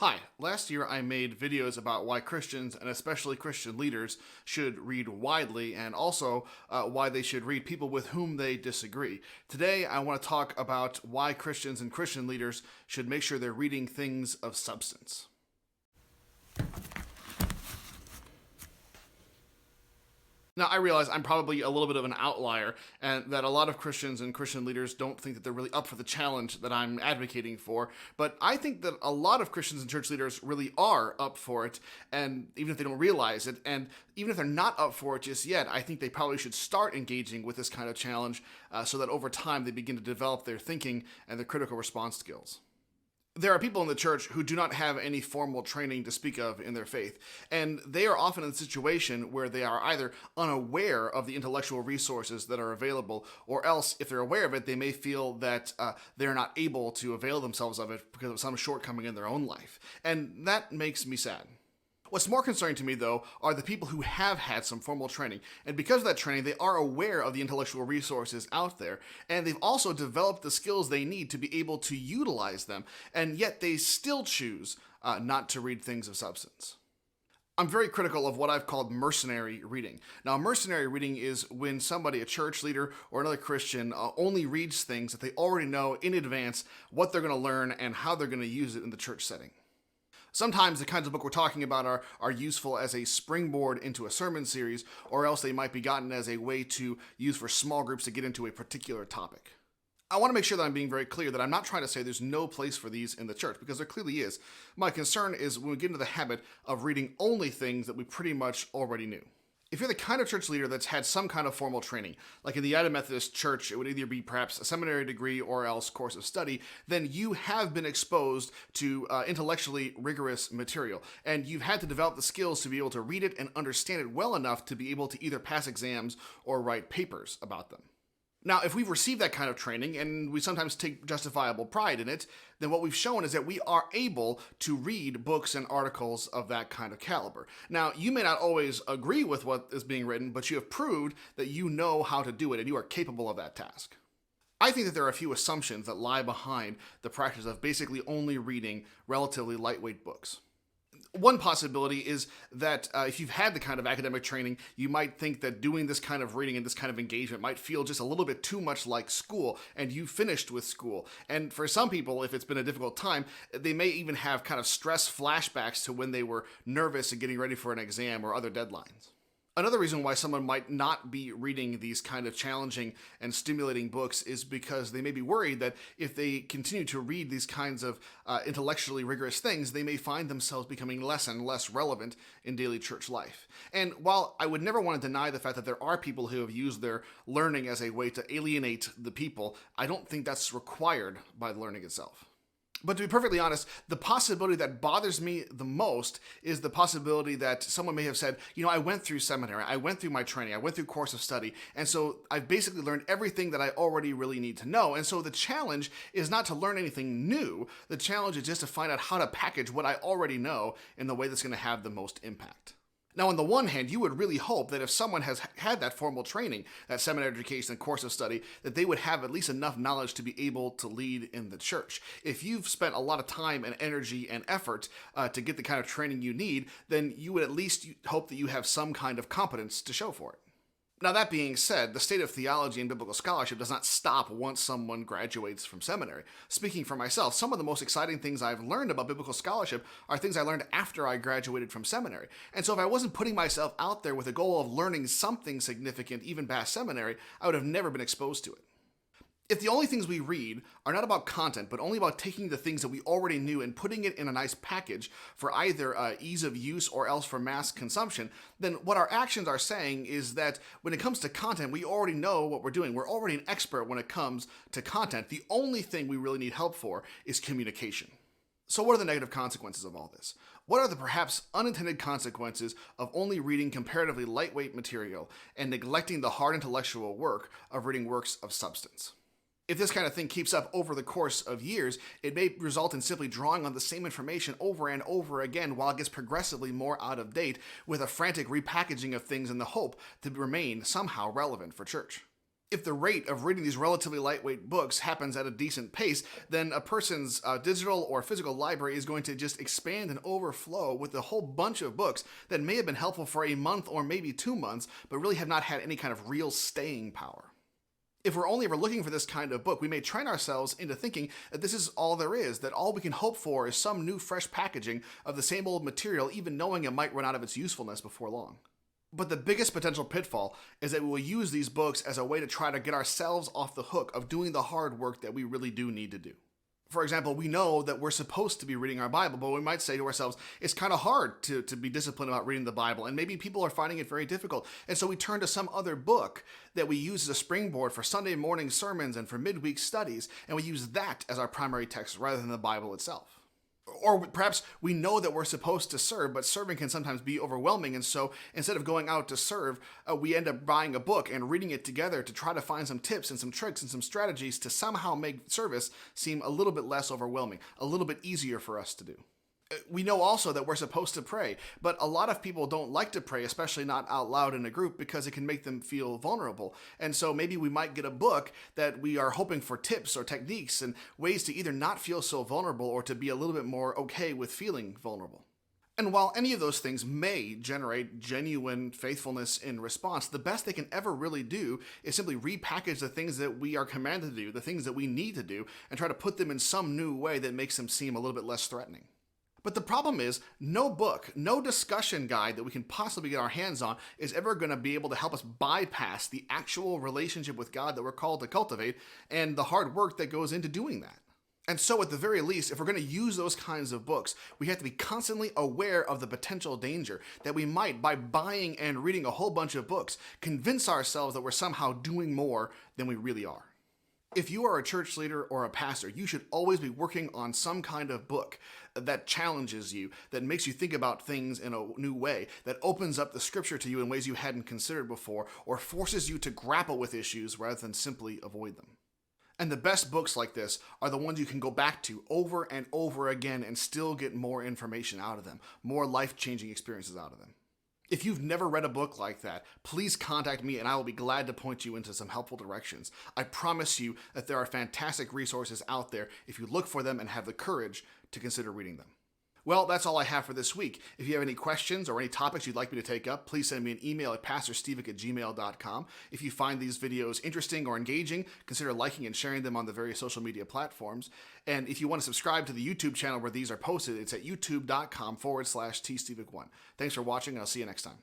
Hi, last year I made videos about why Christians, and especially Christian leaders, should read widely and also why they should read people with whom they disagree. Today I want to talk about why Christians and Christian leaders should make sure they're reading things of substance. Now, I realize I'm probably a little bit of an outlier, and that a lot of Christians and Christian leaders don't think that they're really up for the challenge that I'm advocating for, but I think that a lot of Christians and church leaders really are up for it, and even if they don't realize it, and even if they're not up for it just yet, I think they probably should start engaging with this kind of challenge so that over time they begin to develop their thinking and their critical response skills. There are people in the church who do not have any formal training to speak of in their faith, and they are often in a situation where they are either unaware of the intellectual resources that are available, or else, if they're aware of it, they may feel that they're not able to avail themselves of it because of some shortcoming in their own life. And that makes me sad. What's more concerning to me, though, are the people who have had some formal training, and because of that training, they are aware of the intellectual resources out there, and they've also developed the skills they need to be able to utilize them, and yet they still choose not to read things of substance. I'm very critical of what I've called mercenary reading. Now, mercenary reading is when somebody, a church leader or another Christian, only reads things that they already know in advance what they're going to learn and how they're going to use it in the church setting. Sometimes the kinds of book we're talking about are useful as a springboard into a sermon series, or else they might be gotten as a way to use for small groups to get into a particular topic. I want to make sure that I'm being very clear that I'm not trying to say there's no place for these in the church, because there clearly is. My concern is when we get into the habit of reading only things that we pretty much already knew. If you're the kind of church leader that's had some kind of formal training, like in the United Methodist Church, it would either be perhaps a seminary degree or else course of study, then you have been exposed to intellectually rigorous material, and you've had to develop the skills to be able to read it and understand it well enough to be able to either pass exams or write papers about them. Now, if we've received that kind of training, and we sometimes take justifiable pride in it, then what we've shown is that we are able to read books and articles of that kind of caliber. Now, you may not always agree with what is being written, but you have proved that you know how to do it, and you are capable of that task. I think that there are a few assumptions that lie behind the practice of basically only reading relatively lightweight books. One possibility is that if you've had the kind of academic training, you might think that doing this kind of reading and this kind of engagement might feel just a little bit too much like school, and you finished with school. And for some people, if it's been a difficult time, they may even have kind of stress flashbacks to when they were nervous and getting ready for an exam or other deadlines. Another reason why someone might not be reading these kind of challenging and stimulating books is because they may be worried that if they continue to read these kinds of intellectually rigorous things, they may find themselves becoming less and less relevant in daily church life. And while I would never want to deny the fact that there are people who have used their learning as a way to alienate the people, I don't think that's required by the learning itself. But to be perfectly honest, the possibility that bothers me the most is the possibility that someone may have said, I went through seminary, I went through my training, I went through course of study, and so I've basically learned everything that I already really need to know. And so the challenge is not to learn anything new. The challenge is just to find out how to package what I already know in the way that's going to have the most impact. Now, on the one hand, you would really hope that if someone has had that formal training, that seminary education and course of study, that they would have at least enough knowledge to be able to lead in the church. If you've spent a lot of time and energy and effort to get the kind of training you need, then you would at least hope that you have some kind of competence to show for it. Now, that being said, the state of theology and biblical scholarship does not stop once someone graduates from seminary. Speaking for myself, some of the most exciting things I've learned about biblical scholarship are things I learned after I graduated from seminary. And so if I wasn't putting myself out there with a goal of learning something significant, even past seminary, I would have never been exposed to it. If the only things we read are not about content, but only about taking the things that we already knew and putting it in a nice package for either ease of use or else for mass consumption, then what our actions are saying is that when it comes to content, we already know what we're doing. We're already an expert when it comes to content. The only thing we really need help for is communication. So what are the negative consequences of all this? What are the perhaps unintended consequences of only reading comparatively lightweight material and neglecting the hard intellectual work of reading works of substance? If this kind of thing keeps up over the course of years, it may result in simply drawing on the same information over and over again while it gets progressively more out of date, with a frantic repackaging of things in the hope to remain somehow relevant for church. If the rate of reading these relatively lightweight books happens at a decent pace, then a person's digital or physical library is going to just expand and overflow with a whole bunch of books that may have been helpful for a month or maybe 2 months, but really have not had any kind of real staying power. If we're only ever looking for this kind of book, we may train ourselves into thinking that this is all there is, that all we can hope for is some new fresh packaging of the same old material, even knowing it might run out of its usefulness before long. But the biggest potential pitfall is that we will use these books as a way to try to get ourselves off the hook of doing the hard work that we really do need to do. For example, we know that we're supposed to be reading our Bible, but we might say to ourselves, it's kind of hard to be disciplined about reading the Bible, and maybe people are finding it very difficult. And so we turn to some other book that we use as a springboard for Sunday morning sermons and for midweek studies, and we use that as our primary text rather than the Bible itself. Or perhaps we know that we're supposed to serve, but serving can sometimes be overwhelming, and so instead of going out to serve, we end up buying a book and reading it together to try to find some tips and some tricks and some strategies to somehow make service seem a little bit less overwhelming, a little bit easier for us to do. We know also that we're supposed to pray, but a lot of people don't like to pray, especially not out loud in a group, because it can make them feel vulnerable. And so maybe we might get a book that we are hoping for tips or techniques and ways to either not feel so vulnerable or to be a little bit more okay with feeling vulnerable. And while any of those things may generate genuine faithfulness in response, the best they can ever really do is simply repackage the things that we are commanded to do, the things that we need to do, and try to put them in some new way that makes them seem a little bit less threatening. But the problem is, no book, no discussion guide that we can possibly get our hands on is ever going to be able to help us bypass the actual relationship with God that we're called to cultivate and the hard work that goes into doing that. And so at the very least, if we're going to use those kinds of books, we have to be constantly aware of the potential danger that we might, by buying and reading a whole bunch of books, convince ourselves that we're somehow doing more than we really are. If you are a church leader or a pastor, you should always be working on some kind of book that challenges you, that makes you think about things in a new way, that opens up the scripture to you in ways you hadn't considered before, or forces you to grapple with issues rather than simply avoid them. And the best books like this are the ones you can go back to over and over again and still get more information out of them, more life-changing experiences out of them. If you've never read a book like that, please contact me and I will be glad to point you into some helpful directions. I promise you that there are fantastic resources out there if you look for them and have the courage to consider reading them. Well, that's all I have for this week. If you have any questions or any topics you'd like me to take up, please send me an email at pastorstevik@gmail.com. If you find these videos interesting or engaging, consider liking and sharing them on the various social media platforms. And if you want to subscribe to the YouTube channel where these are posted, it's at youtube.com/tstevik1. Thanks for watching, and I'll see you next time.